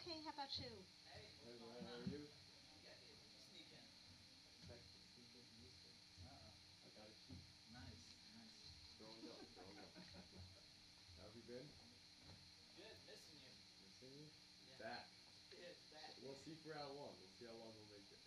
okay. How about you? Hey man, how are you? Sneak in. Check the sneak into Houston. Uh-oh. I got a key. Nice, nice. Growing up, growing up. How have you been? Good, missing you. Missing you? Yeah. Back. It's back. We'll see for how long. We'll see how long we'll make it.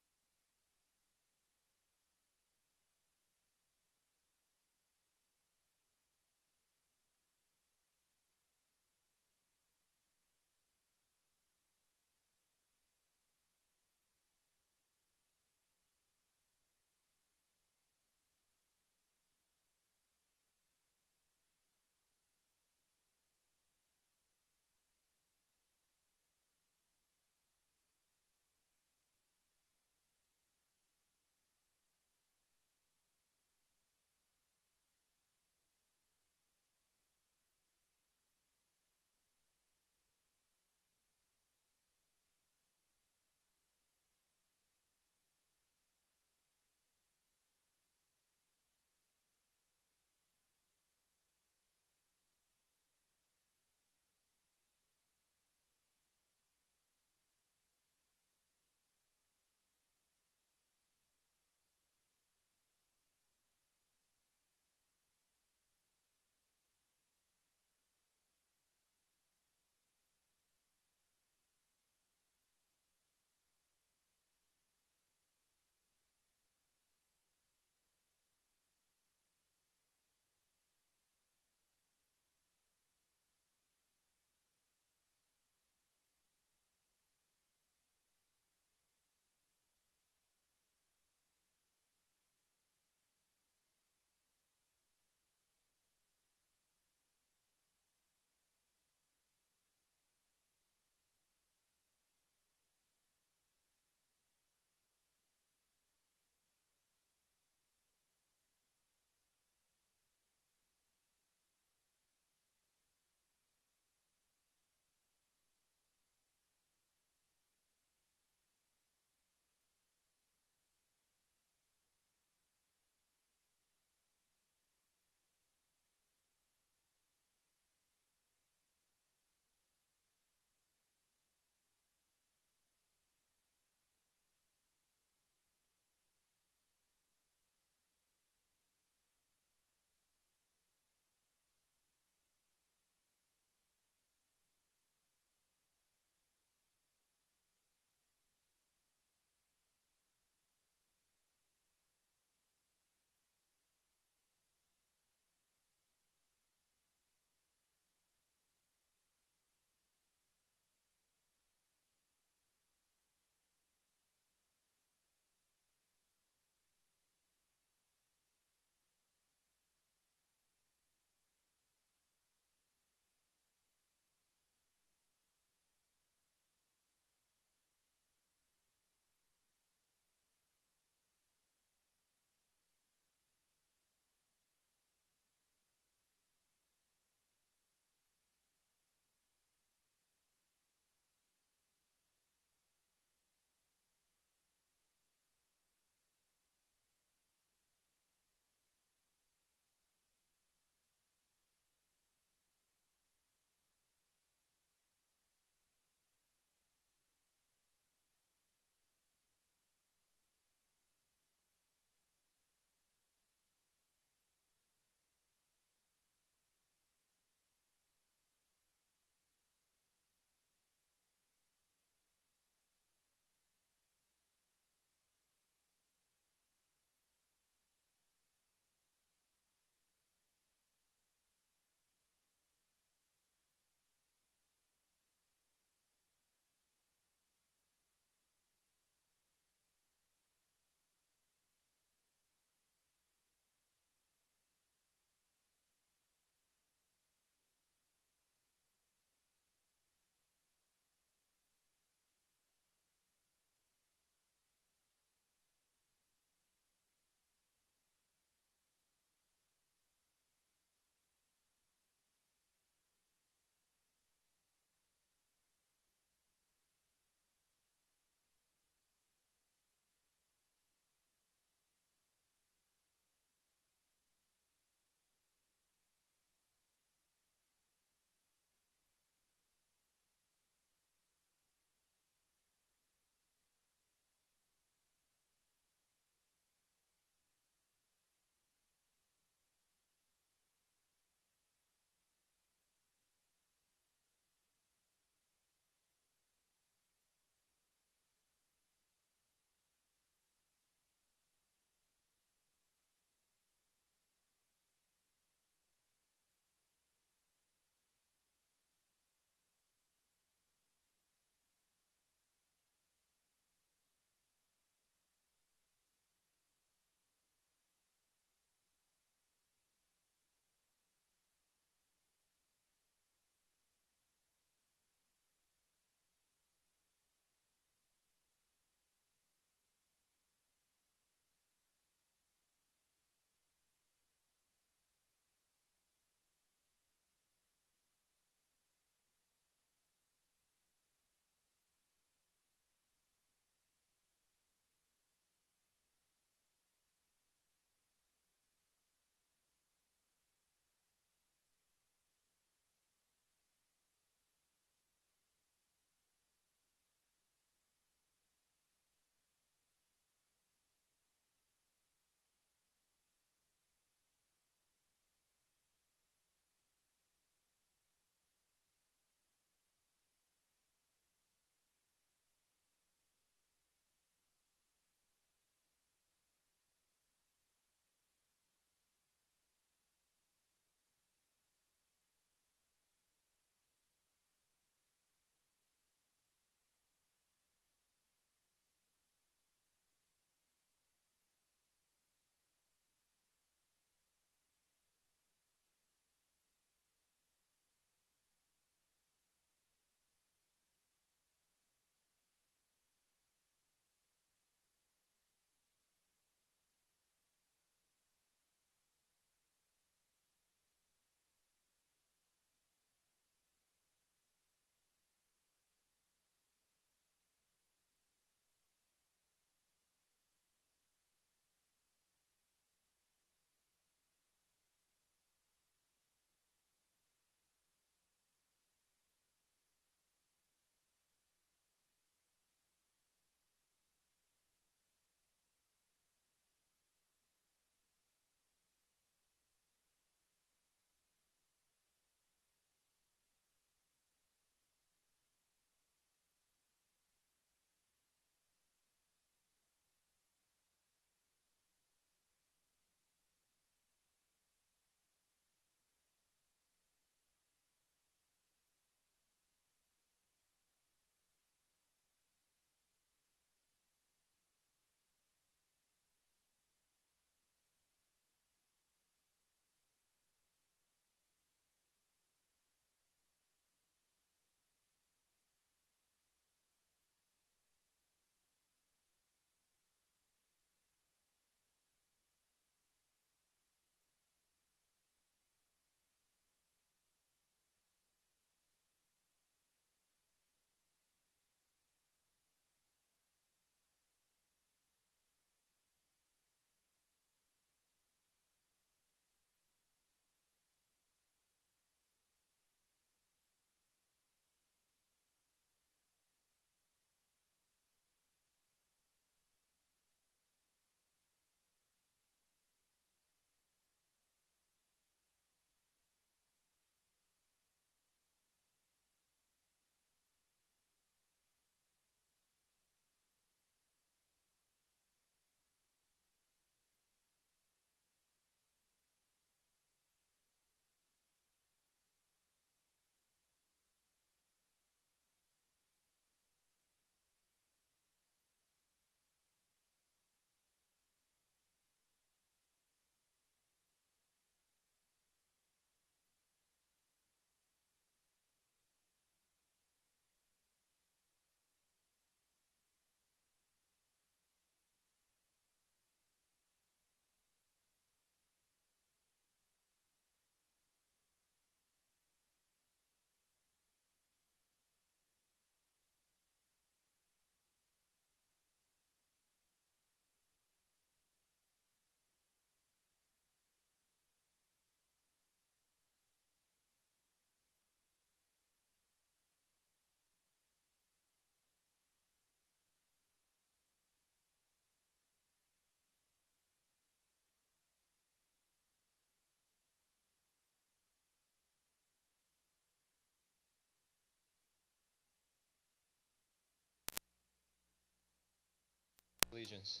Allegiance.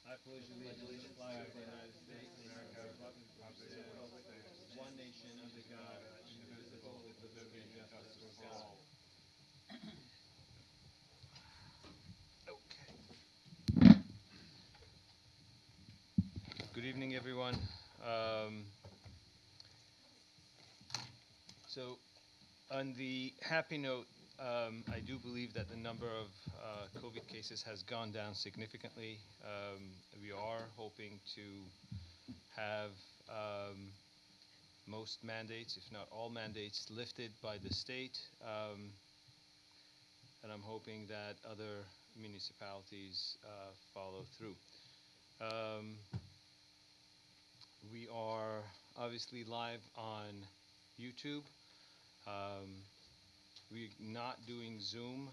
I pledge allegiance to the flag of the United States of America, one nation under God, indivisible, with liberty and justice for all. Okay. Good evening, everyone. Um, so, on the happy note, I do believe that the number of COVID cases has gone down significantly. We are hoping to have most mandates, if not all mandates, lifted by the state. And I'm hoping that other municipalities follow through. We are obviously live on YouTube. We're not doing Zoom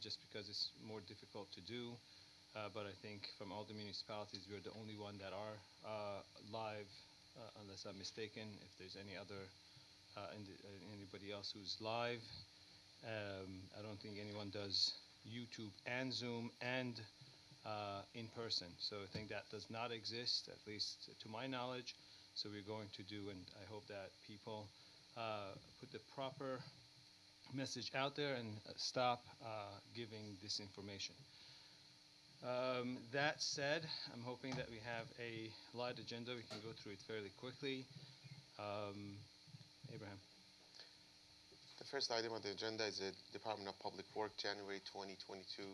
just because it's more difficult to do. But I think from all the municipalities, we're the only one that are live, unless I'm mistaken. If there's any other, anybody else who's live, I don't think anyone does YouTube and Zoom and in person. So I think that does not exist, at least to my knowledge. So we're going to do, and I hope that people put the proper message out there and stop giving disinformation. That said, I'm hoping that we have a light agenda. We can go through it fairly quickly. Abraham. The first item on the agenda is the Department of Public Work January 2022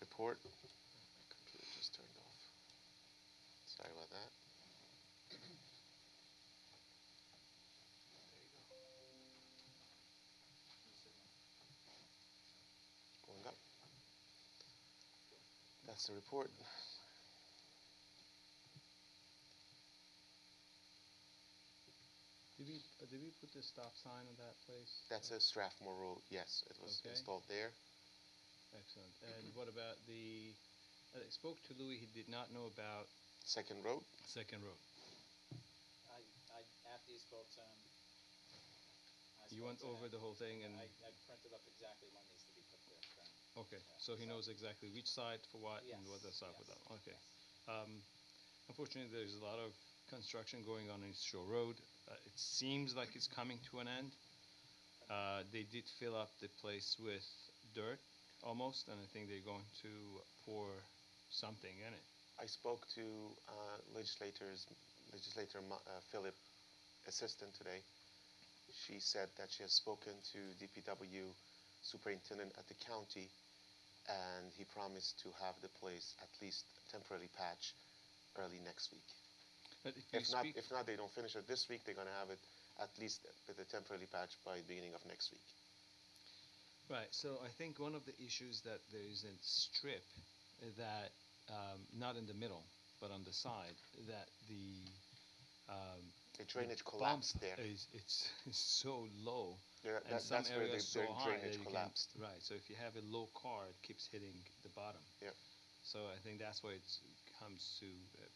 report. My computer just turned off. Sorry about that. There you go. Going up. That's the report. Did we put the stop sign on that place? That's a Strathmore Road. Yes, it was Okay. installed there. Excellent. And what about the? I spoke to Louis. He did not know about Second road. Second Road. After you spoke to him, You went over the whole thing, and I printed up exactly what needs to be put there. okay, so he knows exactly which side for what and what the side for that. Okay. Unfortunately, there's a lot of construction going on in Shore Road. It seems like it's coming to an end. They did fill up the place with dirt almost, and I think they're going to pour something in it. I spoke to Legislator Philip, assistant today. She said that she has spoken to DPW superintendent at the county, and he promised to have the place at least temporarily patched early next week. But If not, they don't finish it this week. They're going to have it at least with a temporarily patched by the beginning of next week. Right. So I think one of the issues that there is a strip that not in the middle, but on the side, that the drainage collapsed there. It's so low, Yeah, and some that's where areas so the high drainage that you collapsed. can, right. So if you have a low car, it keeps hitting the bottom. Yeah. So I think that's why it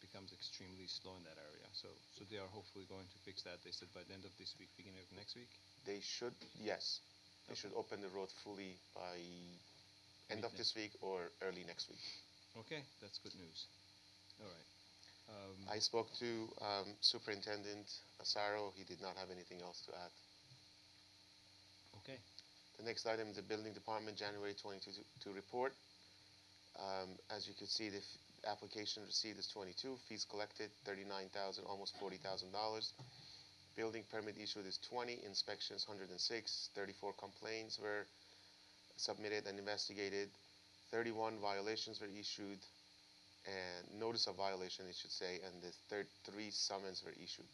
becomes extremely slow in that area. So they are hopefully going to fix that. They said by the end of this week, beginning of next week. They should, yes. They Okay. should open the road fully by end of this week or early next week. Okay, that's good news. All right. I spoke to Superintendent Asaro. He did not have anything else to add. Okay. The next item is the Building Department January 2022 report. As you can see, the application received is 22, fees collected $39,000, almost $40,000. Building permit issued is 20, inspections 106, 34 complaints were submitted and investigated, 31 violations were issued, and notice of violation, it should say, and the 3 summons were issued.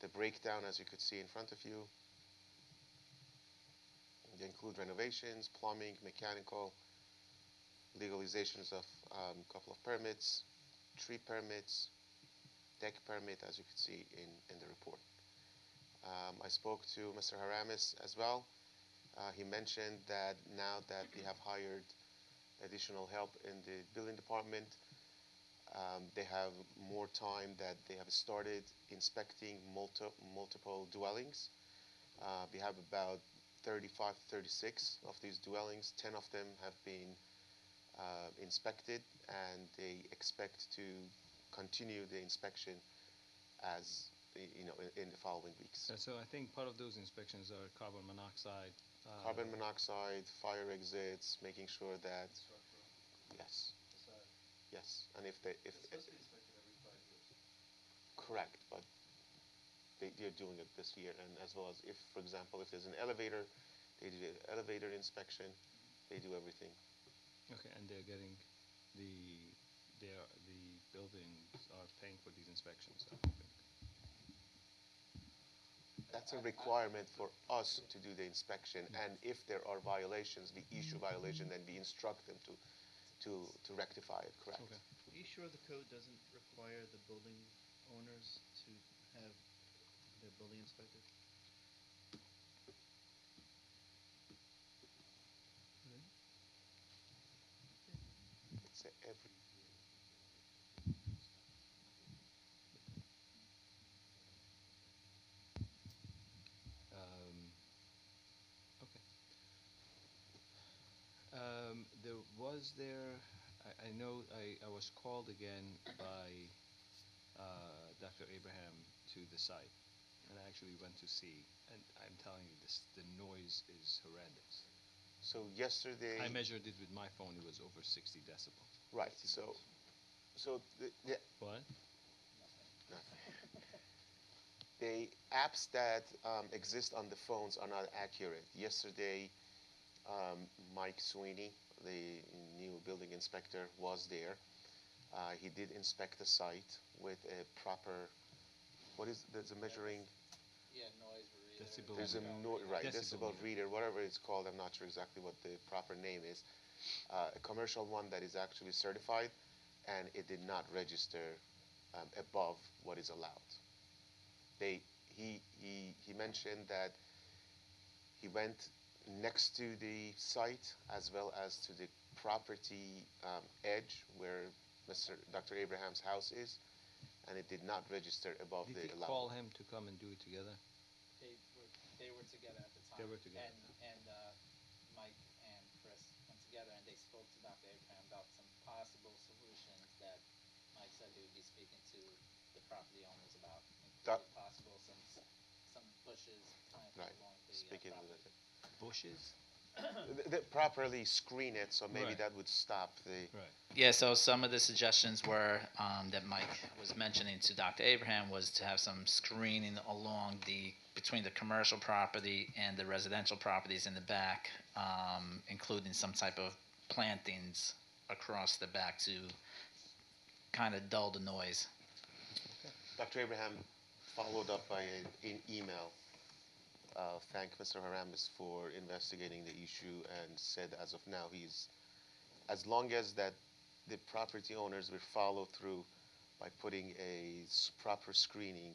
The breakdown, as you could see in front of you, they include renovations, plumbing, mechanical, legalizations of a couple of permits, tree permits, deck permit, as you can see in the report. I spoke to Mr. Haramis as well. He mentioned that now that we have hired additional help in the building department, they have more time, that they have started inspecting multiple dwellings. We have about 35 to 36 of these dwellings. 10 of them have been inspected, and they expect to continue the inspection as in the following weeks. So I think part of those inspections are carbon monoxide. Carbon monoxide, fire exits, making sure that Structural yes, facade. yes, and if they if It's supposed to be inspected every 5 years. correct, but they're doing it this year, and as well as if, for example, if there's an elevator, they do the elevator inspection, they do everything. Okay, and they're getting the the buildings are paying for these inspections. I think. That's a requirement for us to do the inspection, and if there are violations, we issue violation, then we instruct them to rectify it, correct? Okay. Are you sure the code doesn't require the building owners to have their building inspected? It's a every, Um, okay. There was there. I know I was called again by Dr. Abraham to the site, and I actually went to see. And I'm telling you, the noise is horrendous. so yesterday, I measured it with my phone. It was over 60 decibel. right, so What? no. The apps that exist on the phones are not accurate. Yesterday, Mike Sweeney, the new building inspector, was there. He did inspect the site with a proper, what is, there's a measuring, Yeah, noise reader. Decibel there's a, reader. right, Decibel decibel reader, whatever it's called, I'm not sure exactly what the proper name is. A commercial one that is actually certified, and it did not register above what is allowed. They, he mentioned that he went next to the site as well as to the property edge where Dr. Abraham's house is, and it did not register above Did the he allowed. call him to come and do it together? They were, they were together at the time. They were together. And Mike and Chris went together and they spoke to Dr. Abraham about some possible solutions that Mike said he would be speaking to the property owners about, Doc- including possible some bushes planted Right. along the Speaking of property. Bushes? they properly screen it, so maybe Right. that would stop the. Right. Yeah, so some of the suggestions were that Mike was mentioning to Dr. Abraham was to have some screening along between the commercial property and the residential properties in the back, including some type of plantings across the back to kind of dull the noise. Dr. Abraham followed up by an email. Thanked Mr. Haramis for investigating the issue and said as of now as long as that the property owners will follow through by putting a proper screening,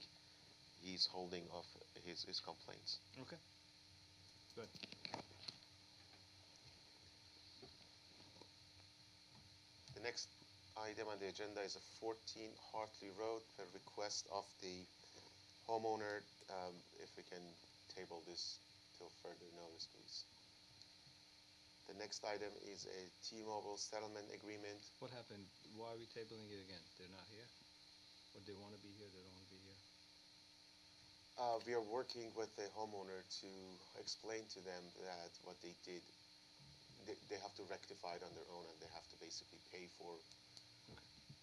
he's holding off his complaints. Okay. Good. The next item on the agenda is a 14 Hartley Road per request of the homeowner. If we can table this till further notice, please. The next item is a T-Mobile settlement agreement. What happened? Why are we tabling it again? They're not here? Or they want to be here, they don't want to be here? We are working with the homeowner to explain to them that what they did, they have to rectify it on their own, and they have to basically pay for,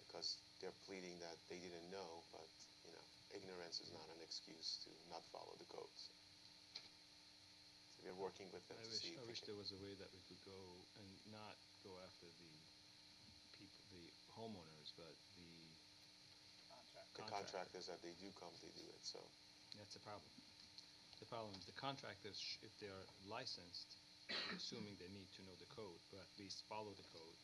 because they're pleading that they didn't know, but ignorance is not an excuse to not follow the codes. So we're working with them to see if I they wish can. there was a way that we could go and not go after the people, the homeowners, but the The contractors that they do come, they do it. So That's the problem. The problem is the contractors, if they are licensed, assuming they need to know the code, but at least follow the code.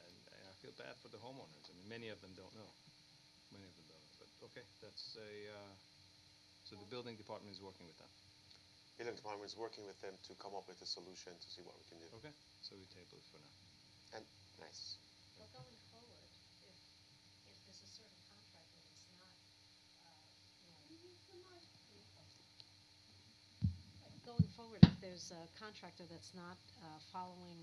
And I feel bad for the homeowners. I mean, many of them don't know. Many of them don't know. But okay, that's so the building department is working with them. building department is working with them to come up with a solution to see what we can do. Okay, so we table it for now. And nice. Well, going forward, if there's a certain contractor that's not, going forward, if there's a contractor that's not following,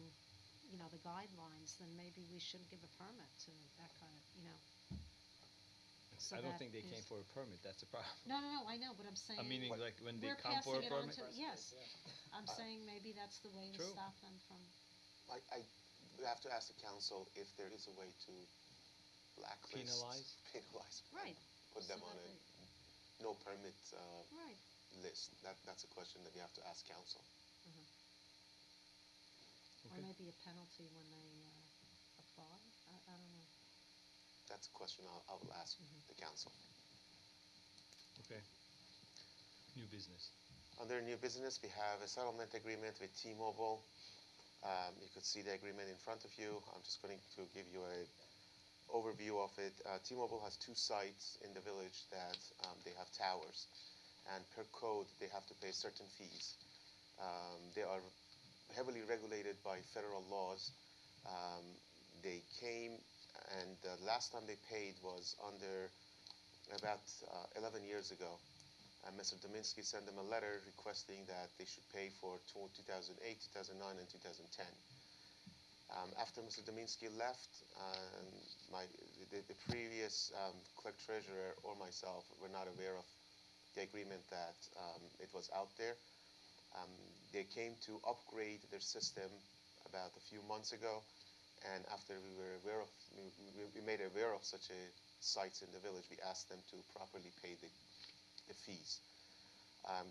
the guidelines, then maybe we shouldn't give a permit to that kind of, so I don't that think they came is- for a permit, that's the problem. No, I know, but I'm saying. Meaning like when they we're come for a passing it on permit? to- Yes, I'm saying maybe that's the way to True. stop them from, I have to ask the council if there is a way to blacklist. Penalize? Penalize. right. Put so them on that a they- no permit Right. list. That's a question that you have to ask council. Or Okay. maybe a penalty when they apply, I don't know. That's a question I will ask the council. Okay. New business. Under new business, we have a settlement agreement with T-Mobile. You could see the agreement in front of you. I'm just going to give you a overview of it. T-Mobile has two sites in the village that they have towers, and per code they have to pay certain fees. They are heavily regulated by federal laws. They came, and the last time they paid was under about 11 years ago. Mr. Dominski sent them a letter requesting that they should pay for 2008, 2009, and 2010. After Mr. Dominski left, the previous clerk treasurer or myself were not aware of the agreement that it was out there. They came to upgrade their system about a few months ago, and after we were aware of, we made aware of such a sites in the village, we asked them to properly pay the fees.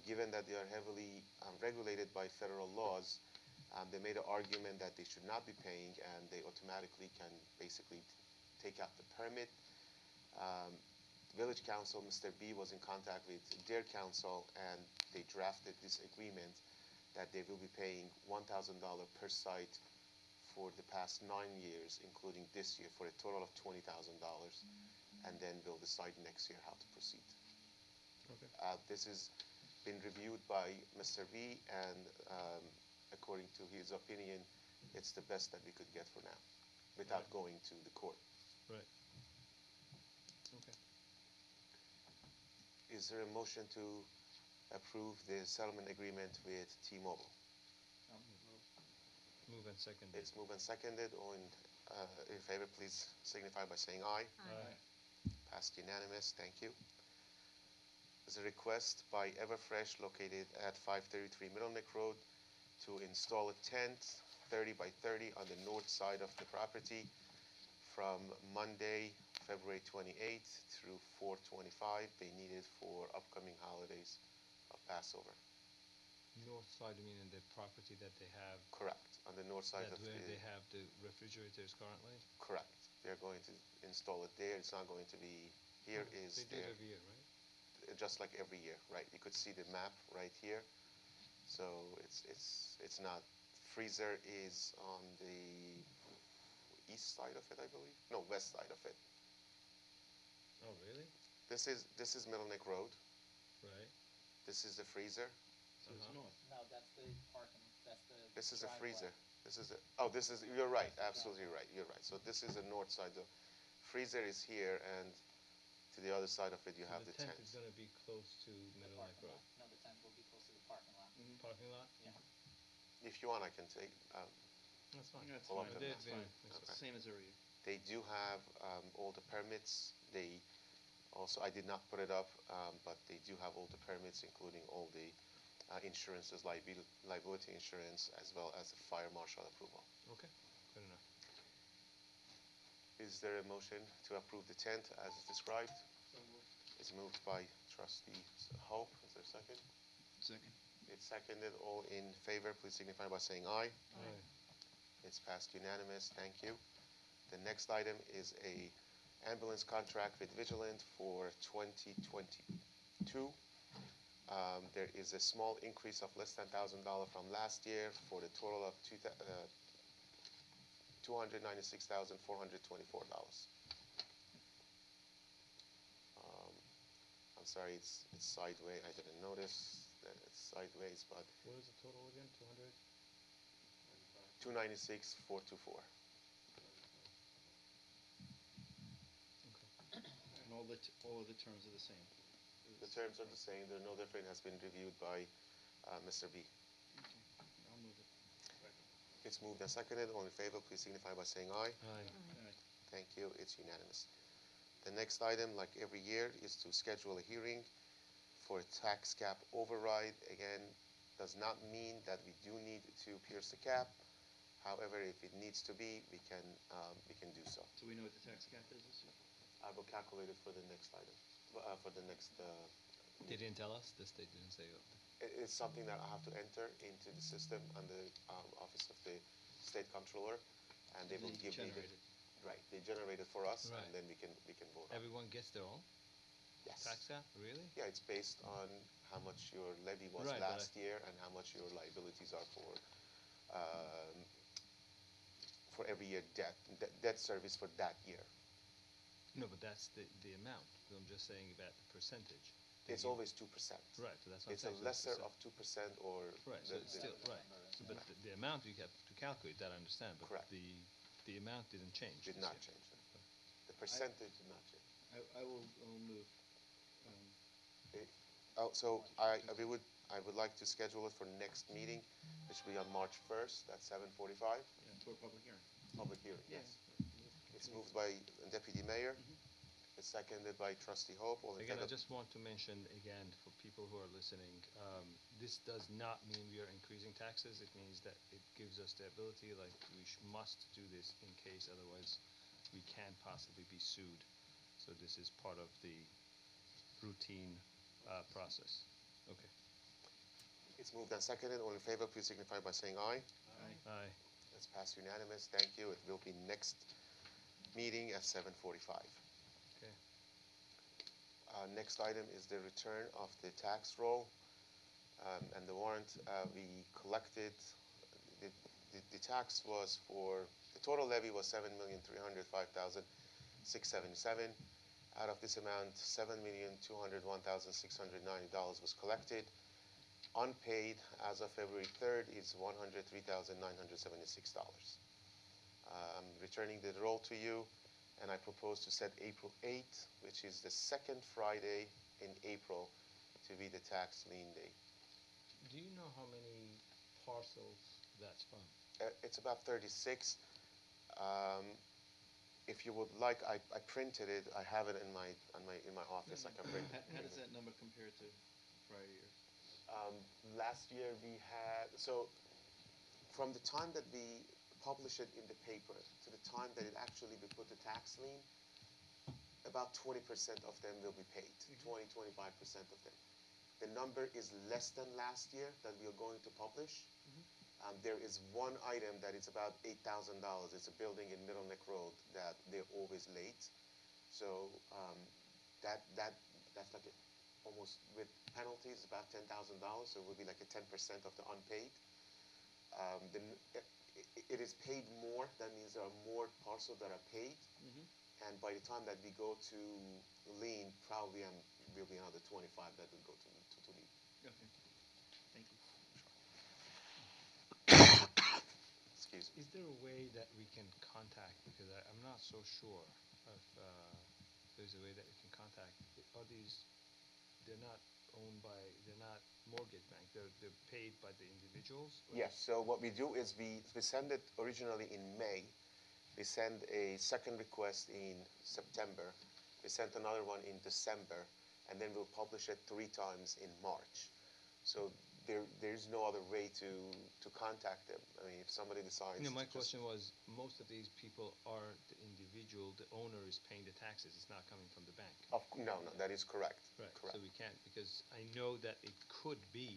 Given that they are heavily regulated by federal laws, they made an argument that they should not be paying, and they automatically can basically take out the permit. Village Council, Mr. B, was in contact with their council, and they drafted this agreement that they will be paying $1,000 per site for the past 9 years, including this year, for a total of $20,000, and then we'll decide next year how to proceed. Okay. This has been reviewed by Mr. V, and according to his opinion, it's the best that we could get for now, without Right. going to the court. Right. Okay. Is there a motion to approve the settlement agreement with T-Mobile? Move and second. It's moved and seconded. All in favor, please signify by saying aye. Aye. Passed unanimous. Thank you. There's a request by Everfresh located at 533 Middle Neck Road to install a tent 30 by 30 on the north side of the property from Monday, February 28th through 4/25. They need it for upcoming holidays of Passover. North side, you mean in the property that they have, Correct. On the north side that of where the... they have the refrigerators currently? Correct. They're going to install it there. It's not going to be... Here is They do it their... every year, right? Just like every year, right? You could see the map right here. So it's not... Freezer is on the east side of it, I believe. No, west side of it. Oh, really? This is Middle Neck Road. Right. This is the freezer. So it's north. No, that's the parking, that's the This is a driveway. freezer. This is a... Oh, this is... You're right. That's the Absolutely right. You're right. So this is the north side. The freezer is here, and to the other side of it, you So have the the tent tent. is gonna be close to The Middle Neck parking Road. lot. No, the tent will be close to the parking lot. Parking lot? Yeah. If you want, I can take... That's fine. That's Well, fine. okay. That's fine. It's It's the same as every year. They do have all the permits. They also... I did not put it up, but they do have all the permits, including all the insurances, liability insurance, as well as the fire marshal approval. Okay, good enough. Is there a motion to approve the tent as described? So moved. It's moved by Trustee Hope. Is there a second? Second. It's seconded. All in favor, please signify by saying aye. Aye. It's passed unanimous. Thank you. The next item is a ambulance contract with Vigilant for 2022. There is a small increase of less than $1,000 from last year for the total of $296,424. I'm sorry, it's sideways. I didn't notice that it's sideways, but What is the total again, 200? 296,424. Okay. And all of the terms are the same. The terms are the same. They're no different. Has been reviewed by Mr. B. Okay. It's moved and seconded. All in favor, please signify by saying aye. Aye. Aye. Thank you. It's unanimous. The next item, like every year, is to schedule a hearing for a tax cap override. Again, does not mean that we do need to pierce the cap. However, if it needs to be, we can do so. Do we know what the tax cap is this year? I will calculate it for the next item, for the next. They didn't tell us. The state didn't say. It's something that I have to enter into the system on the Office of the State Comptroller, and they will They give me the. generate it. Right, they generate it for us, Right. and then we can vote on it. Everyone gets their own Yes. tax cap. Really? Yeah, it's based on how much your levy was Right, but last year and how much your liabilities are for every year debt service for that year. No, but that's the amount. I'm just saying about the percentage. Do It's you- always 2%. Right. So that's what It's I'm a saying. lesser of 2% or. Right. So it's still right. So, but the amount you have to calculate that I understand. But Correct. the amount didn't change. Did this not year. change. The percentage did not change. I will move. So I would like to schedule it for next meeting, which will be on March 1st at 7:45. Yeah, for a public hearing. Public hearing, Yeah. yes. It's moved by Deputy Mayor. It's seconded by Trustee Hope. All in Again, I favor? just want to mention again for people who are listening, this does not mean we are increasing taxes. It means that it gives us the ability, like we must do this in case otherwise we can't possibly be sued. So this is part of the routine process. Okay. It's moved and seconded. All in favor, please signify by saying aye. Aye. Aye. That's passed unanimous. Thank you. It will be next meeting at 7:45. Okay. Next item is the return of the tax roll and the warrant. We collected, the tax was the total levy was $7,305,677. Out of this amount, $7,201,690 was collected. Unpaid as of February 3rd is $103,976. I'm returning the roll to you, and I propose to set April 8th, which is the second Friday in April, to be the tax lien day. Do you know how many parcels that's from? It's about 36. If you would like, I printed it. I have it in my office. I can print it. How does that number compare to prior years? Last year we had, so from the time that we publish it in the paper to the time that it actually we put the tax lien, about 20% of them will be paid, 25% of them. The number is less than last year that we are going to publish. There is one item that is about $8,000. It's a building in Middle Neck Road that they're always late. So that's like almost with penalties about $10,000. So it would be like a 10% of the unpaid. It is paid more. That means there are more parcels that are paid. And by the time that we go to lien, probably will be another 25 that will go to lien. Okay. Thank you. Excuse me. Is there a way that we can contact, because I'm not so sure if there's a way that we can contact, are these, they're not mortgage bank, they're paid by the individuals? Or Yes, so what we do is we send it originally in May. We send a second request in September. We sent another one in December, and then we'll publish it 3 times in March. So there's no other way to contact them. I mean, if somebody decides my to question was, most of these people are the individual, the owner is paying the taxes, it's not coming from the bank. No, that is correct. Right, Correct. so we can't, because I know that it could be,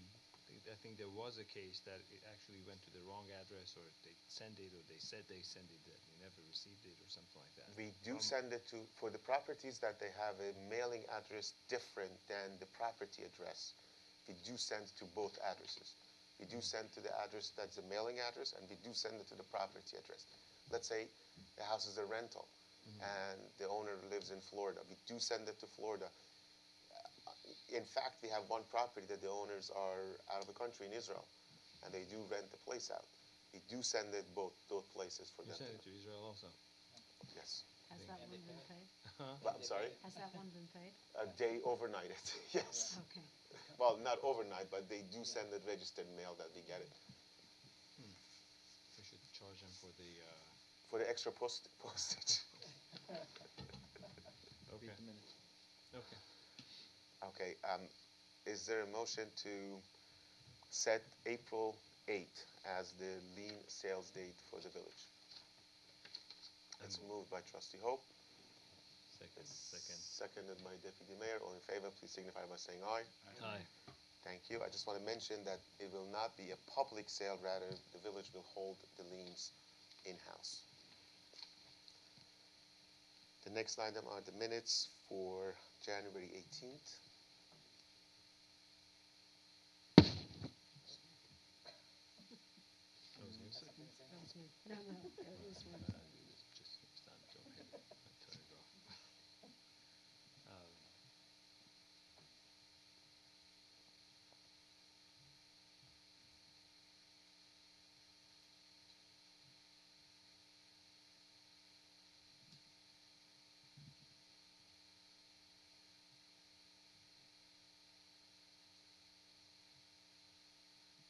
I think there was a case that it actually went to the wrong address, or they sent it, or they said they sent it, that they never received it, or something like that. We do send it for the properties that they have a mailing address different than the property address. We do send to both addresses. We do send to the address that's a mailing address, and we do send it to the property address. Let's say the house is a rental, and the owner lives in Florida. We do send it to Florida. In fact, we have one property that the owners are out of the country in Israel, and they do rent the place out. We do send it both places for You them. sent it to Israel also? Yes. Has that one been paid? But, I'm sorry? Has that one been paid? They overnight it, yes. Okay. Well, not overnight, but they do send it registered mail that we get it. We should charge them for the, for the extra postage. Read okay, the minutes. okay. Okay, is there a motion to set April 8th as the lien sales date for the village? I It's move. moved by trustee Hope. Second, It's second. seconded by deputy mayor. All in favor, please signify by saying aye. Aye. Thank you. I just want to mention that it will not be a public sale, rather the village will hold the liens in-house. The next item are the minutes for January 18th. That was you? Second. That was me. No, it was me. Just stand, don't hit it, and turn it off. Um,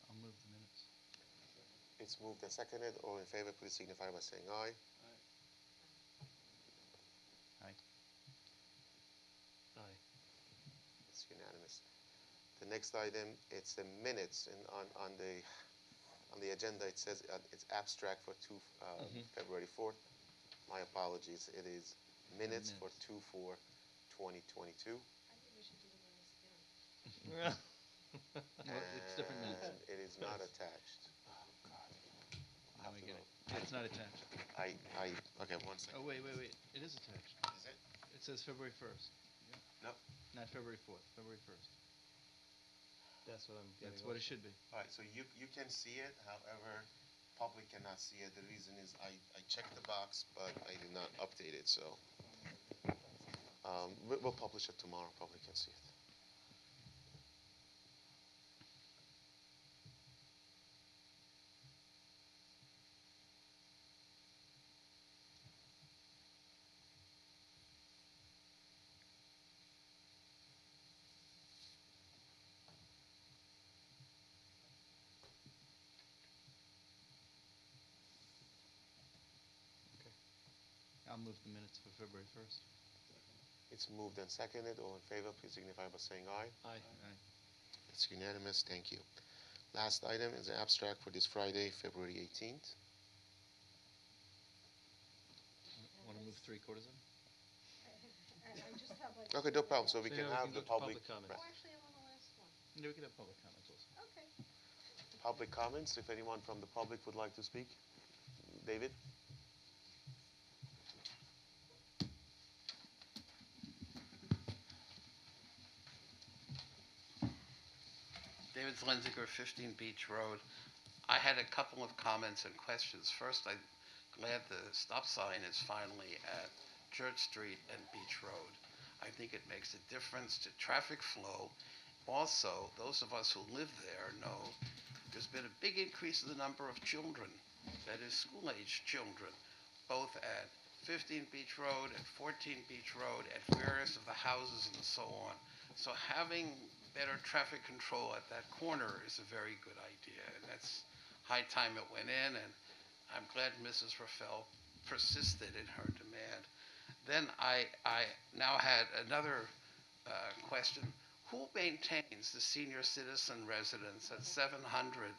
I'll move the minutes. It's moved and seconded. All in favor, please signify by saying aye. Aye. Aye. It's unanimous. The next item, it's the minutes, and on the agenda it says it's abstract for February 4th. My apologies. It is minutes for Minutes. 2/4/2022. I think we should do the minutes again. Well, it's different minutes. And it is not attached. Now we get it. Yeah, it's not attached. Okay, one second. Oh, wait. It is attached. Is it? It says February 1st. No. Not February 4th, February 1st. That's what I'm getting. That's what it also. should be. All right, so you can see it, however, public cannot see it. The reason is I checked the box, but I did not update it, so. We'll publish it tomorrow, public can see it. I'll move the minutes for February 1st. It's moved and seconded. All in favor, please signify by saying aye. Aye. Aye. It's unanimous, thank you. Last item is the abstract for this Friday, February 18th. Want to move 3/4 of them? I just have like. Okay, no problem, so we So can now we have can the go to public. public comments. Oh, actually, I'm on the last one. Yeah, we could have public comments also. Okay. Public comments, if anyone from the public would like to speak. David? David Zlinziger, 15 Beach Road. I had a couple of comments and questions. First, I'm glad the stop sign is finally at Church Street and Beach Road. I think it makes a difference to traffic flow. Also, those of us who live there know there's been a big increase in the number of children, that is school-age children, both at 15 Beach Road, at 14 Beach Road, at various of the houses and so on. So having better traffic control at that corner is a very good idea, and that's high time it went in, and I'm glad Mrs. Raffel persisted in her demand. Then I now had another question. Who maintains the senior citizen residence at 700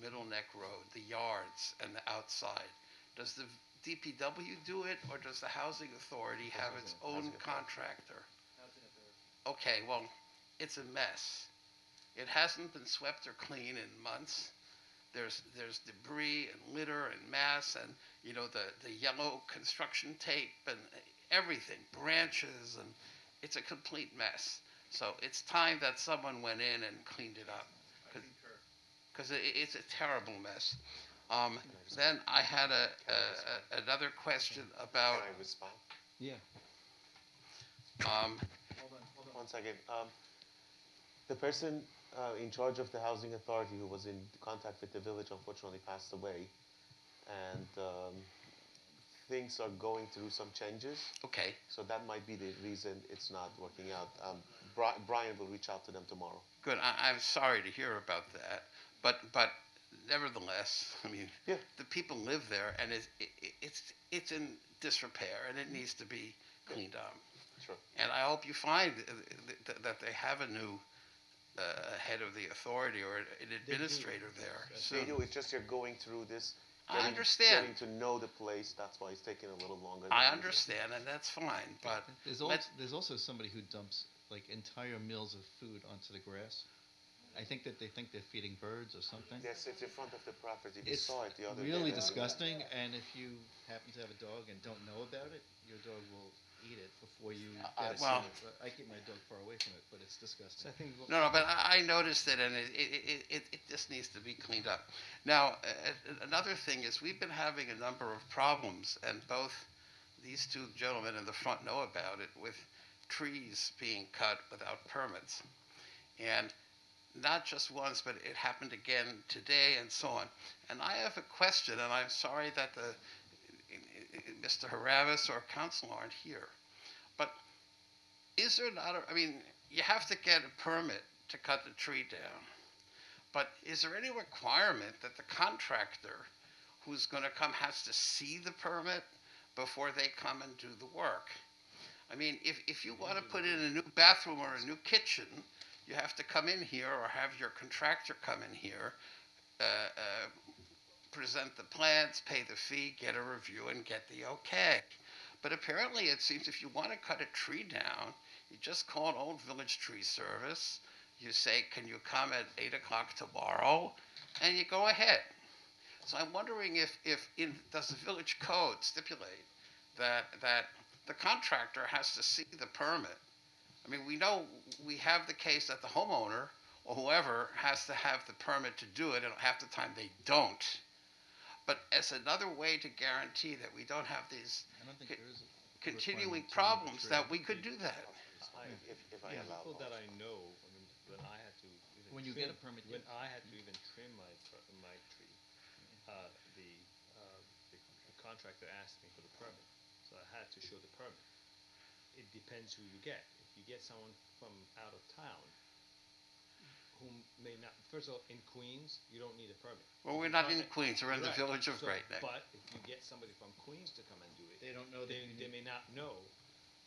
Middle Neck Road, the yards and the outside? Does the DPW do it, or does the Housing Authority have its own contractor? Okay, well, it's a mess. It hasn't been swept or cleaned in months. There's debris and litter and mass and, you know, the yellow construction tape and everything, branches, and it's a complete mess. So it's time that someone went in and cleaned it up. Because it's a terrible mess. Then I had another question about, Can I respond? Yeah. um, One second. The person in charge of the housing authority who was in contact with the village unfortunately passed away, and things are going through some changes. okay, So that might be the reason it's not working out. Brian will reach out to them tomorrow. good. I'm sorry to hear about that. But nevertheless, I mean, Yeah. the people live there, and it's in disrepair, and it needs to be cleaned up. Sure. And I hope you find that they have a new head of the authority or an administrator there They soon. do. It's just you're going through this. I understand. Getting to know the place. That's why it's taking a little longer. I than usual. understand, and that's fine. But There's let's- also somebody who dumps like entire meals of food onto the grass. I think that they think they're feeding birds or something. Yes, it's in front of the property. We It's saw it the other day. really when we went disgusting, there. and if you happen to have a dog and don't know about it, your dog will eat it before you Uh, get it. well- I keep my dog far away from it, but it's So disgusting. I think no, but I noticed it, and it just needs to be cleaned up. Now, another thing is we've been having a number of problems, and both these two gentlemen in the front know about it, with trees being cut without permits. And not just once, but it happened again today and so on. And I have a question, and I'm sorry that Mr. Haravis or council aren't here. But is there not I mean, you have to get a permit to cut the tree down. But is there any requirement that the contractor who's going to come has to see the permit before they come and do the work? I mean, if you want to put in a new bathroom or a new kitchen, you have to come in here or have your contractor come in here, present the plans, pay the fee, get a review, and get the okay. But apparently it seems if you want to cut a tree down, you just call an old village tree service. You say, can you come at 8 o'clock tomorrow? And you go ahead. So I'm wondering does the village code stipulate that the contractor has to see the permit? I mean, we know we have the case that the homeowner or whoever has to have the permit to do it, and half the time they don't. But as another way to guarantee that we don't have these I don't think there is a continuing requirement to problems, tree. that we could do that. If I yeah, allow. people that I know, I mean, when I had to even When you trim, get a permit, when yeah. I had to even trim my tree, the contractor asked me for the permit, so I had to show the permit. It depends who you get. If you get someone from out of town, whom may not. First of all, in Queens, you don't need a permit. Well, If we're you not in contact- Queens, we're in the Right. village of So, Great Neck. But if you get somebody from Queens to come and do it, They don't know that you they need- may not know,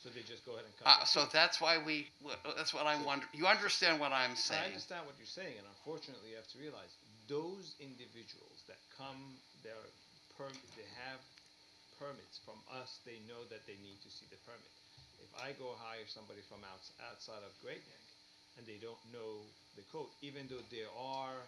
so they just go ahead and cut. the So tree. that's why that's what I'm wondering. You understand what I'm I saying? understand what you're saying, and unfortunately, you have to realize those individuals that come, they have permits from us. They know that they need to see the permit. If I go hire somebody from outside of Great Neck, and they don't know the code, even though there are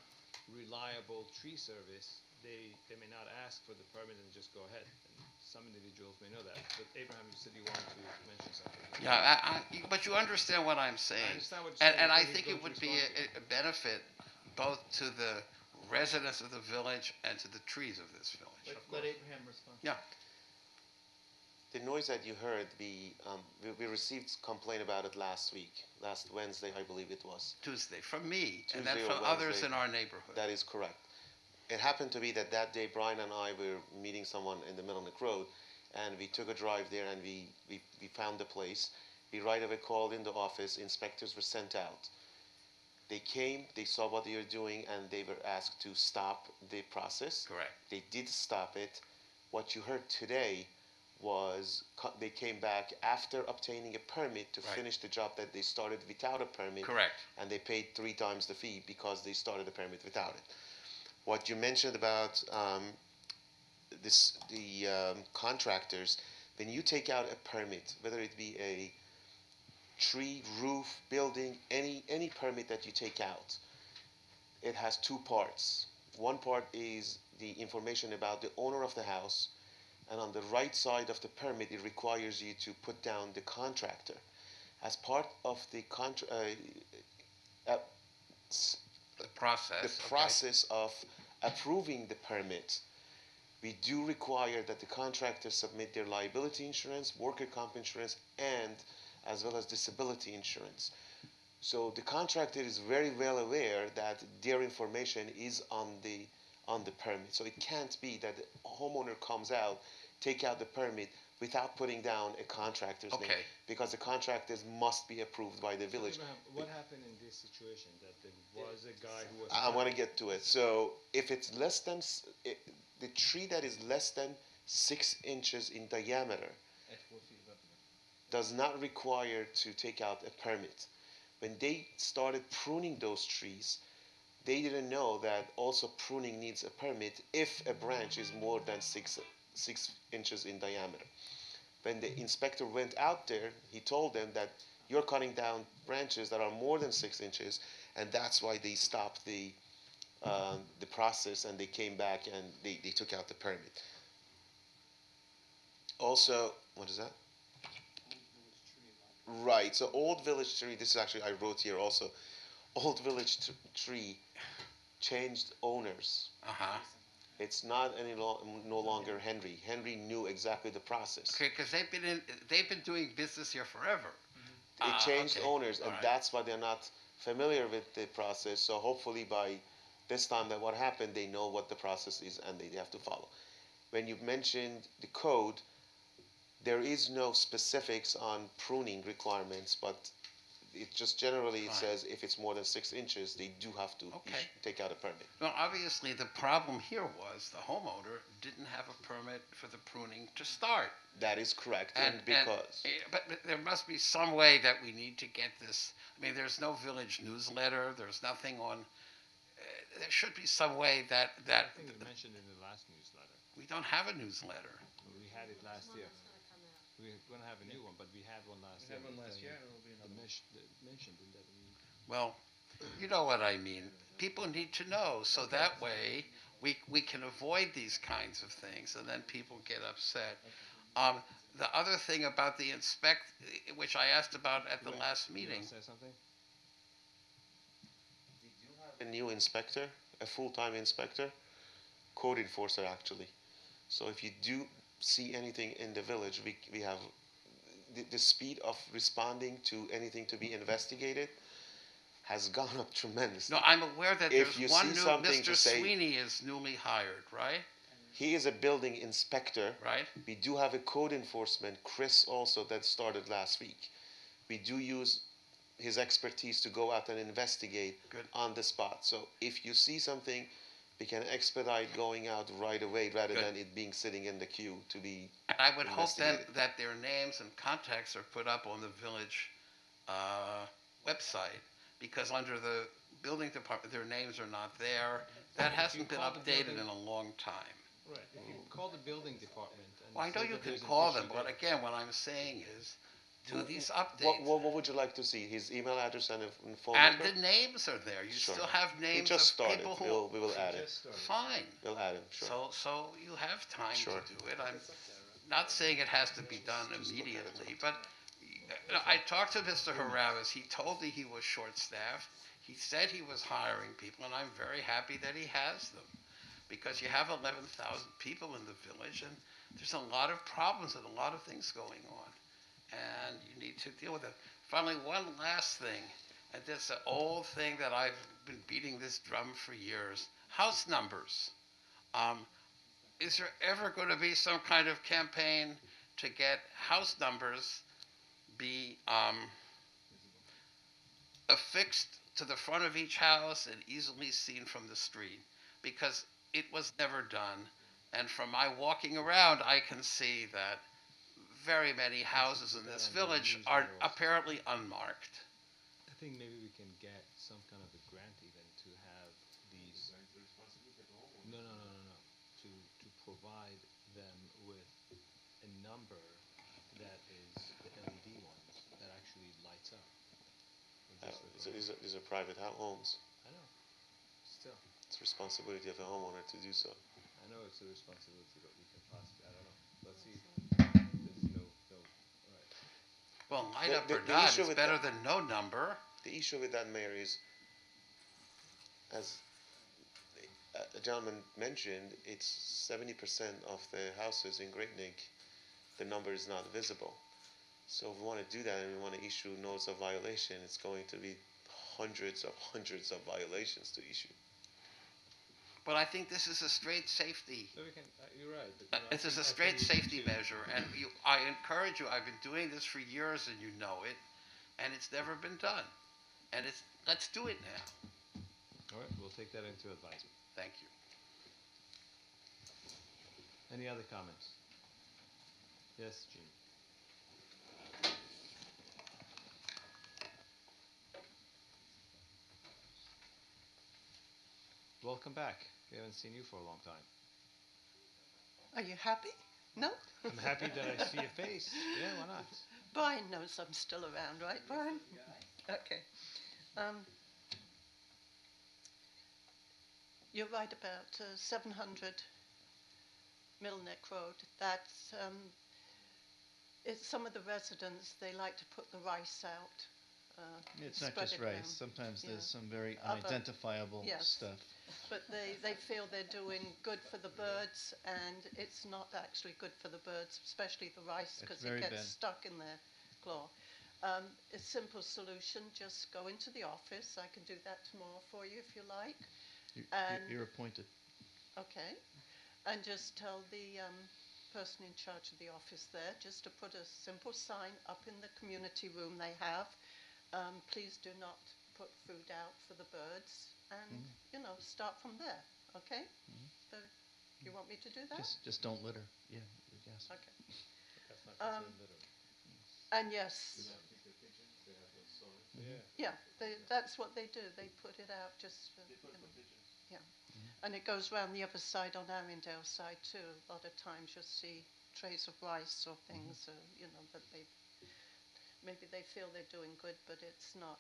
reliable tree service, they may not ask for the permit and just go ahead. And some individuals may know that. But Abraham, you said you wanted to mention something. Yeah, but you understand what I'm I saying. understand what you're saying. And I but who's think going it to would be respond to a benefit both to the residents of the village and to the trees of this village. Let Abraham respond. Yeah. The noise that you heard, we received complaint about it last Wednesday, I believe it was. Tuesday, from me, and then Tuesday or from others Wednesday. in our neighborhood. That is correct. It happened to be that day Brian and I were meeting someone in the Middle Neck Road, and we took a drive there and we found the place. We right away called in the office. Inspectors were sent out. They came, they saw what they were doing, and they were asked to stop the process. Correct. They did stop it. What you heard today was they came back after obtaining a permit to Right. finish the job that they started without a permit. Correct. And they paid 3 times the fee because they started the permit without it. What you mentioned about the contractors, when you take out a permit, whether it be a tree, roof, building, any permit that you take out, it has 2 parts. One part is the information about the owner of the house, and on the right side of the permit, it requires you to put down the contractor. As part of the The process. the okay. process of approving the permit, we do require that the contractor submit their liability insurance, worker comp insurance, and as well as disability insurance. So the contractor is very well aware that their information is on the permit. So it can't be that the homeowner comes out, take out the permit, without putting down a contractor's name. Okay. Because the contractors must be approved by the village. Abraham, what happened in this situation that there was a guy who was? I want to get to it. So if it's less than, the tree that is less than 6 inches in diameter At 4 feet above the does not require to take out a permit. When they started pruning those trees, they didn't know that also pruning needs a permit if a branch is more than 6 inches in diameter. When the inspector went out there, he told them that you're cutting down branches that are more than 6 inches, and that's why they stopped the process and they came back and they took out the permit. Also, what is that? Right. So Old Village Tree. This is actually I wrote here also. Old Village Tree changed owners. Uh-huh. It's not no longer Henry. Henry knew exactly the process. Okay, because they've been doing business here forever. It changed Okay. owners, and All right. that's why they're not familiar with the process. So hopefully by this time that what happened, they know what the process is and they have to follow. When you mentioned the code, there is no specifics on pruning requirements, but it just generally it Fine. says if it's more than 6 inches, they do have to Okay. take out a permit. Well, obviously, the problem here was the homeowner didn't have a permit for the pruning to start. That is correct, and because But there must be some way that we need to get this. I mean, there's no village newsletter. There's nothing on. There should be some way that I think we mentioned in the last newsletter. we don't have a newsletter. We had it last year. We're going to have a new one, but we had one last We year. had one last year, and it'll be The another one. mentioned in that. Well, you know what I mean. People need to know, so that way we can avoid these kinds of things, and then people get upset. The other thing about the which I asked about at the last You meeting. want to say something? a new inspector, a full-time inspector, code enforcer actually. So if you do see anything in the village, we have the speed of responding to anything to be investigated has gone up tremendously. No, I'm aware that If there's you one see new something Mr. to say- Sweeney is newly hired, right? He is a building inspector. Right? We do have a code enforcement, Chris, also that started last week. We do use his expertise to go out and investigate Good. on the spot. So if you see something, we can expedite going out right away rather Good. than it being sitting in the queue to be. And I would hope then Investigated. that their names and contacts are put up on the village website, because under the building department, their names are not there. That hasn't been call the updated building- in a long time. Right. If you call the building department. And Well, I know say you that can there's an call issue them, but there- again, what I'm saying is, do these What, updates. what would you like to see? His email address and a phone And number? the names are there. You Sure. still have He names just of started. people who. We will add it. Just started. Fine. We'll add him. Sure. So you have time Sure. to do it. I'm not saying it has to be done immediately, but I talked to Mr. Haravis. He told me he was short-staffed. He said he was hiring people, and I'm very happy that he has them, because you have 11,000 people in the village, and there's a lot of problems and a lot of things going on, and you need to deal with them. Finally, one last thing, and this is an old thing that I've been beating this drum for years: house numbers. Is there ever going to be some kind of campaign to get house numbers be affixed to the front of each house and easily seen from the street? Because it was never done, and from my walking around, I can see that very many houses in this village are apparently unmarked. I think maybe we can get some kind of a grant even to have these. No. To provide them with a number that is the LED ones that actually lights up. Or just These are private homes. I know. Still, It's the responsibility of the homeowner to do so. I know it's a responsibility, but we can possibly. I don't know. Let's see. There's no. Right. Well, light The- up the- or the not, issue it's with better that- than no number. The issue with that, Mayor, is, as a gentleman mentioned, it's 70% of the houses in Great Neck, the number is not visible. So if we want to do that and we want to issue notice of violation, it's going to be hundreds of violations to issue. But I think this is a straight safety. So we can, you're right. But, you know, This is a I straight think we safety need to- measure, and I encourage you. I've been doing this for years, and you know it, and it's never been done. And let's do it now. All right, we'll take that into advisement. Thank you. Any other comments? Yes, Gene. Welcome back. We haven't seen you for a long time. Are you happy? No? I'm happy that I see your face. Yeah, why not? Brian knows I'm still around, right, Brian? Okay. You're right about 700 Middle Neck Road. That's it's some of the residents, they like to put the rice out. It's not spread just it rice. around. Sometimes Yeah. there's some very Other- unidentifiable yes. stuff. But they feel they're doing good for the birds, and it's not actually good for the birds, especially the rice, It's because very it gets bad. stuck in their claw. A simple solution, just go into the office. I can do that tomorrow for you if you like. You're appointed. Okay. And just tell the person in charge of the office there just to put a simple sign up in the community room they have. Please do not put food out for the birds, and start from there. Okay. So you want me to do that? Just don't litter. Yeah. Yes. Okay. That's not Um, considered litter. And yes, Yeah. yeah, that's what they do. They put it out just for, yeah. And it goes round the other side on Arundel side too. A lot of times you'll see trays of rice or things, that maybe they feel they're doing good, but it's not.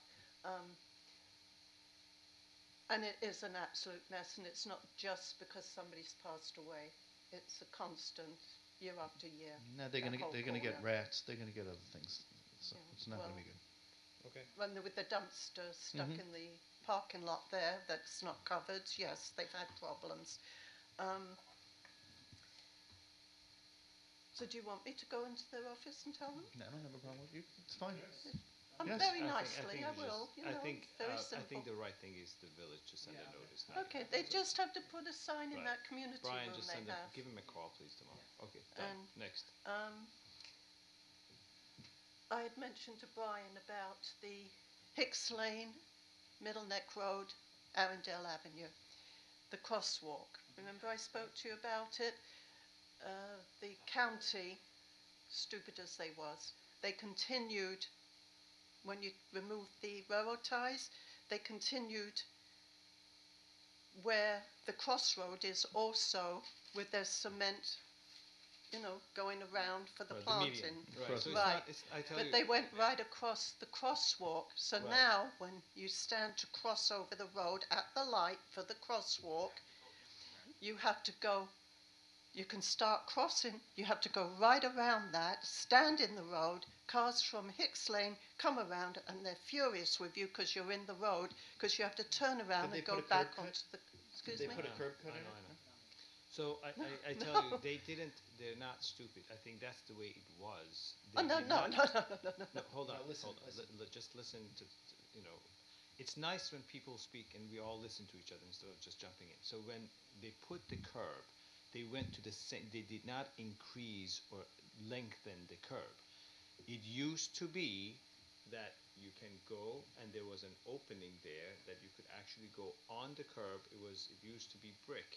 And it is an absolute mess, and it's not just because somebody's passed away. It's a constant, year after year. No, they're That gonna whole get corner. rats. They're gonna get other things. So Yeah, it's not gonna well- be good. Okay. When with the dumpster stuck Mhm. in the parking lot there that's not covered, yes, they've had problems. So do you want me to go into their office and tell them? No, I don't have a problem with you. It's fine. Yes. Very I nicely, think I it's will. just- very I simple. think the right thing is the village to send a notice. not Okay, the they village. just have to put a sign in Right. that community Brian, room just they send him, have. give him a call, please, tomorrow. Okay, done. And- Next. I had mentioned to Brian about the Hicks Lane, Middle Neck Road, Arundel Avenue, the crosswalk. Remember I spoke to you about it? The county, stupid as they was, they continued, when you removed the railroad ties, they continued where the crossroad is also with their cement, going around for the Right, planting. median. Right, so it's Right. not, I tell But you. they went right across the crosswalk. So Right. now, when you stand to cross over the road at the light for the crosswalk, you have to go. You can start crossing. You have to go right around that, stand in the road. Cars from Hicks Lane come around, and they're furious with you because you're in the road, because you have to turn around Did they and go put a back curb cut? onto the. Excuse They me. put a curb cut I in know, it? I know. So I tell No. you, they're not stupid. I think that's the way it was. Oh They no did no, not- no no no no No, no. hold on, No, listen, hold on. listen. Just listen to, it's nice when people speak and we all listen to each other instead of just jumping in. So when they put the curb, they went to the same, they did not increase or lengthen the curb. It used to be that you can go and there was an opening there that you could actually go on the curb. It used to be brick.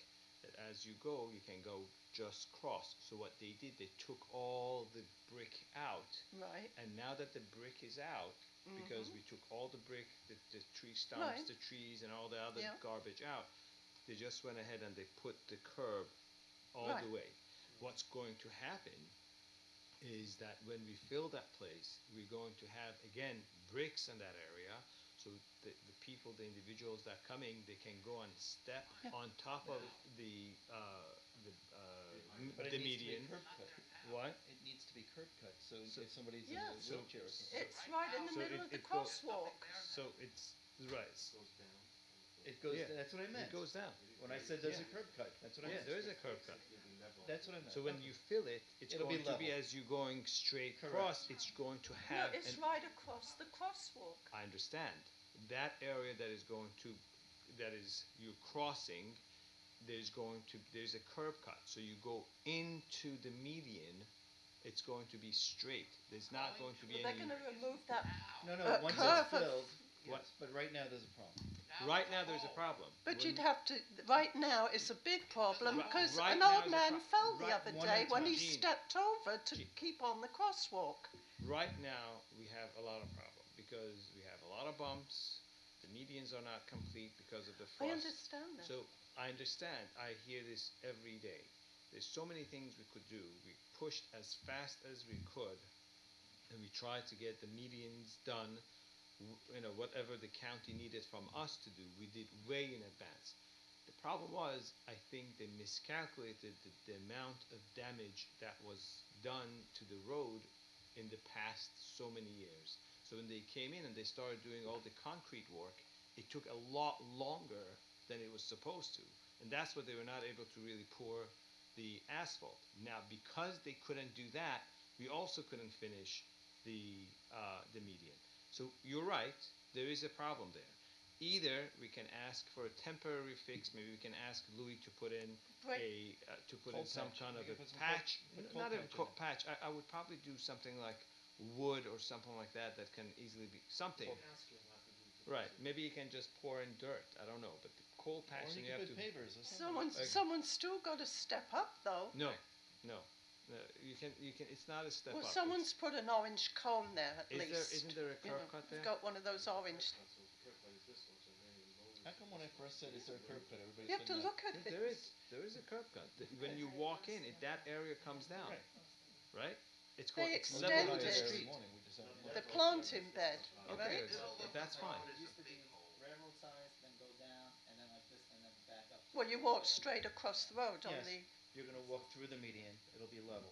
That as you go, you can go just cross. So what they did, they took all the brick out. Right. And now that the brick is out, because we took all the brick, the tree stumps, Right. the trees, and all the other Yeah. garbage out, they just went ahead and they put the curb all Right. the way. What's going to happen is that when we fill that place, we're going to have, again, bricks in that area. So the people, the individuals that are coming, they can go and step on top of the But it the needs to be median. curb cut. What? It needs to be curb cut, so in So- case somebody's in Yeah. a wheelchair or something. It's right in the So middle it- of the it goes- crosswalk. So it's right. It goes, Yeah. that's what I meant. It goes down. When I said there's Yeah. a curb cut, that's what I Yeah, meant. there is a curb cut. That's what I meant. So when you fill it, it's It'll be going to be level. as you're going straight Correct. across. It's going to No, have. it's an, right across the crosswalk. I understand that area that is going to, that is you're crossing, there's a curb cut. So you go into the median, it's going to be straight. There's not going to be They're any. going to remove that. No, Curve once it's of- filled, What? yes, but right now there's a problem. Right now, there's a problem. But When you'd have to. Right now, it's a big problem Right- because right an now old is a man fell the right- other one day at a when time. he Jean. stepped over to Jean. keep on the crosswalk. Right now, we have a lot of problem because we have a lot of bumps. The medians are not complete because of the I frost. understand that. So I understand. I hear this every day. There's so many things we could do. We pushed as fast as we could, and we tried to get the medians done. Whatever the county needed from us to do, we did way in advance. The problem was, I think they miscalculated the amount of damage that was done to the road in the past so many years. So when they came in and they started doing all the concrete work, it took a lot longer than it was supposed to. And that's why they were not able to really pour the asphalt. Now, because they couldn't do that, we also couldn't finish the median. So you're right, there is a problem there. Either we can ask for a temporary fix, maybe we can ask Louis to put in Cold some patch. kind We of can a put some patch, cold not a patch in cold it. patch. I would probably do something like wood or something like that can easily be something. Right, maybe you can just pour in dirt. I don't know, but the cold Or patch, you then you can have put to. pavers or something. Someone's still got to step up though. No, no, you can. It's not a step Well, up. someone's put an orange cone there at Is least. there? Isn't there a You curb know, cut there? it's got one of those orange. How come when I first said, is there a curb cut, everybody You have said to no? look at it. There is a curb cut. When you walk in, that area comes down, Right. right? It's They it's level with the extended. street. The planting bed, Okay, right? that's fine. It used to be railroad size, then go down, and then like this, and then back up. Well, you walk straight across the road on Yes. the. You're gonna walk through the median, it'll be level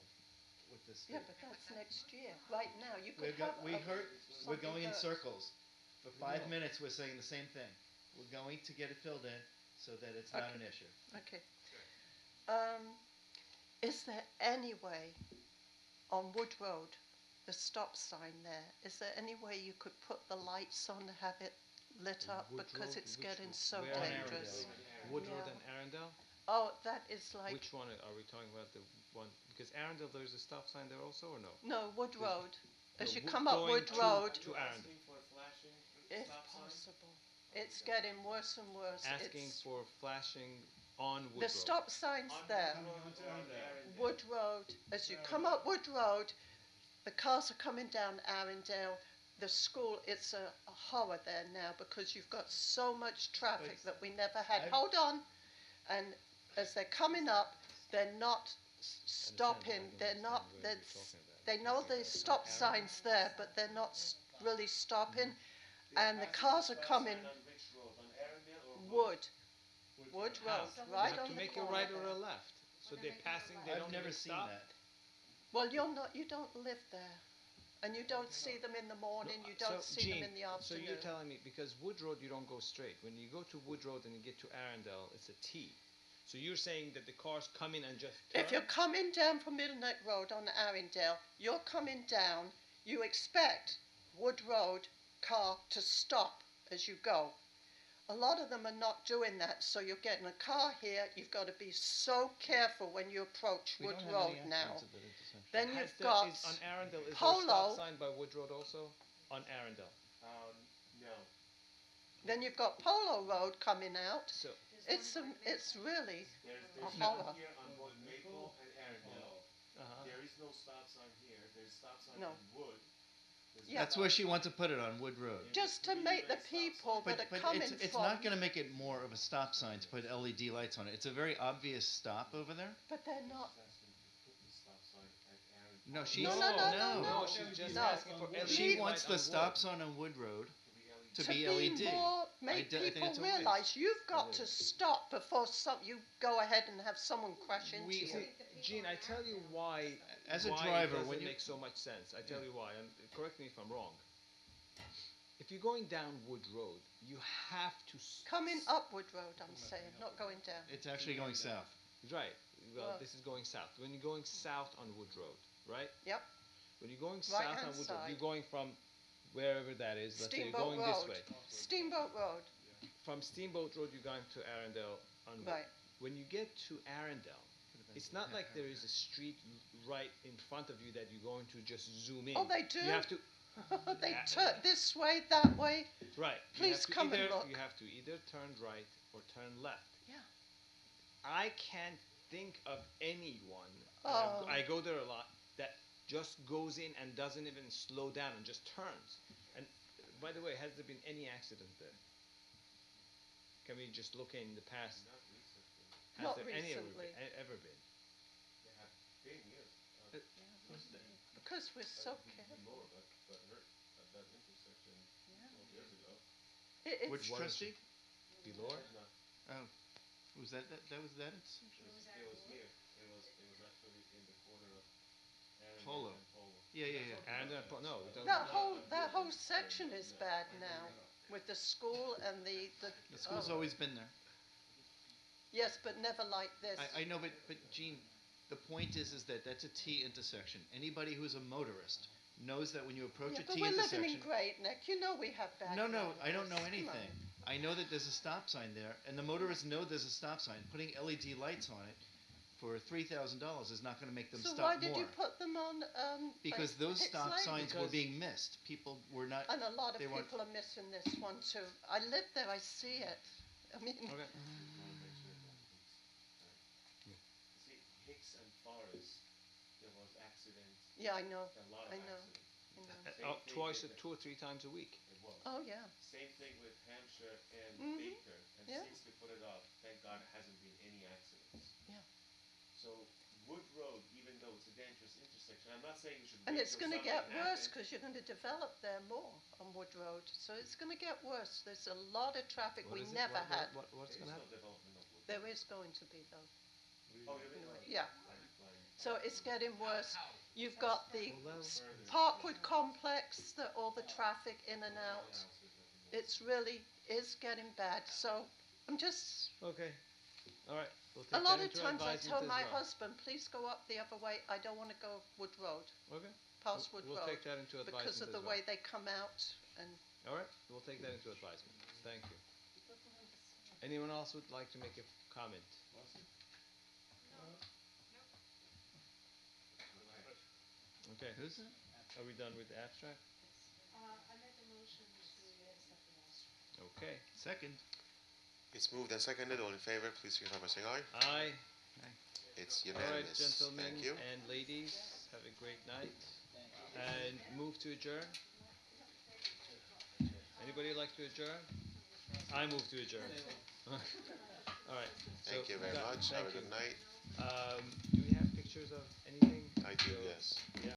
with this. Yeah, but that's next year. Right now, you We're, could have. we're something going in hurt. circles. For 5 minutes, we're saying the same thing. We're going to get it filled in so that it's not an issue. Okay. Is there any way on Wood Road, the stop sign there, is there any way you could put the lights on to have it lit up Wood because Road, it's which getting road? so Where on dangerous? Wood Road Yeah. and Arundel? Oh, that is like Which one are we talking about? The one because Arundel, there's a stop sign there also, or no? no Wood Road. As No, you come up going Wood to- Road, to Arundel. if possible, it's getting worse and worse. Asking It's, for flashing on Wood the Road. stop signs there. Wood Road. As you come up Wood Road, the cars are coming down Arundel. The school, it's a horror there now because you've got so much traffic that we never had. I've- Hold on. And as they're coming up, they're not stopping. They're not. They know there's stop signs there, but they're not really stopping. And the cars are coming Wood Road, You right have on to the make a corner right or there. a left. So they're passing. They I've don't never even seen stop. that. Well, you don't live there, and you don't see them in the morning. You don't So, see Jean, them in the so afternoon. you're telling me because Wood Road you don't go straight. When you go to Wood Road and you get to Arundel, it's a T. So you're saying that the cars come in and just turn? If you're coming down from Middle Neck Road on Arundel, you're coming down, you expect Wood Road car to stop as you go. A lot of them are not doing that, so you're getting a car here. You've got to be so careful when you approach We Wood don't have Road any now. accidents at the intersection. Then Has you've there- got is, on Arundel, is there a Polo. stop sign by Wood Road also? On Arundel. No. then you've got Polo Road coming out. So It's really There's a horror. here on both Maple and Arundel. uh-huh. There is no stop sign here. There's stop sign No. on Wood. There's Yeah. That's where she wants to put it, on Wood Road. Just to make the people But, that are but coming it's from. not gonna make it more of a stop sign to put LED lights on it. It's a very obvious stop over there. But they're not. No, she's, No, no, no, no, No, she's just No. asking for LED She light wants on the Wood. stop sign on Wood Road to be be LED. more, make I think people it's a waste. realise you've got It to is. stop before you go ahead and have someone crash into We- you. See, Gene, I tell you why. As a why driver, it doesn't when you- make so much sense. I tell you why. And correct me if I'm wrong. If you're going down Wood Road, you have to. Coming up Wood Road, I'm saying, not going down. It's actually going south. Right. Well, Well- this is going south. When you're going south on Wood Road, right? Yep. When you're going south Right-hand on Wood Road, side. you're going from wherever that is. Let's say you're Steamboat going Road. this way. Steamboat Road. From Steamboat Road, you're going to Arundel on Wood. Right. when you get to Arundel, it's not like there is a street right in front of you that you're going to just zoom in. Oh, they do? You have to, They turn this way, that way. right. Please come and look. You have to either turn right or turn left. Yeah. I can't think of anyone, and Oh. I go there a lot, that just goes in and doesn't even slow down and just turns. And by the way, has there been any accident there? Can we just look in the past? Has Not there any recently. ever been? Because we're so careful. Which What is trustee? Belor? Oh, was that was that intersection? Polo. Yeah, yeah, yeah. And no, it doesn't. That whole section is bad now with the school and the The school's always been there. yes, but never like this. I know, but Gene, the point is that that's a T intersection. Anybody who's a motorist knows that when you approach Yeah, a but T we're intersection. living in Great Neck. You know we have bad. No, I don't know drivers. Come anything. on. I know that there's a stop sign there, and the motorists know there's a stop sign. Putting LED lights on it for $3,000 is not going to make them So stop why more. did you put them on? Because those Hicks stop Lane? signs were Because- being missed. People were not. And a lot of they weren't- people are missing this one too. I live there. I see it. I mean, Okay. Hicks and Forest, there was accidents, yeah, I know. a lot of I know. accidents. I know. Oh, twice, 2 or 3 times a week. It was. Oh yeah. Same thing with Hampshire and Mhm. Baker. And Yeah. since we put it up, thank God it hasn't been any accidents. Yeah. So Wood Road, even though it's a dangerous intersection, I'm not saying we should. And wait it's till going to something get worse happens. because you're going to develop there more on Wood Road. So it's going to get worse. There's a lot of traffic What we is it? never had. What's There going is to no happen? development of Wood Road. There is going to be though. Oh, you mean? Yeah. So it's getting worse. You've got the Well, Parkwood complex, all the traffic in and out. It's really is getting bad. So I'm just. Okay. All right. We'll take A lot that of into times I advisement tell as my well. husband, please go up the other way. I don't want to go Wood Road, Okay. past Wood We'll Road, take that into advisement because of as the well. way they come out. And All right. We'll take that into advisement. Thank you. Anyone else would like to make a comment? Okay. Who's that? Are we done with the abstract? I make a motion to accept the abstract. Okay. Second. It's moved and seconded. All in favor, please signify by saying aye. Aye. It's All right, unanimous. gentlemen Thank you. and ladies, have a great night. And move to adjourn. Anybody like to adjourn? I move to adjourn. All right. Thank so you very we got- much. Have a thank good night. you. Do we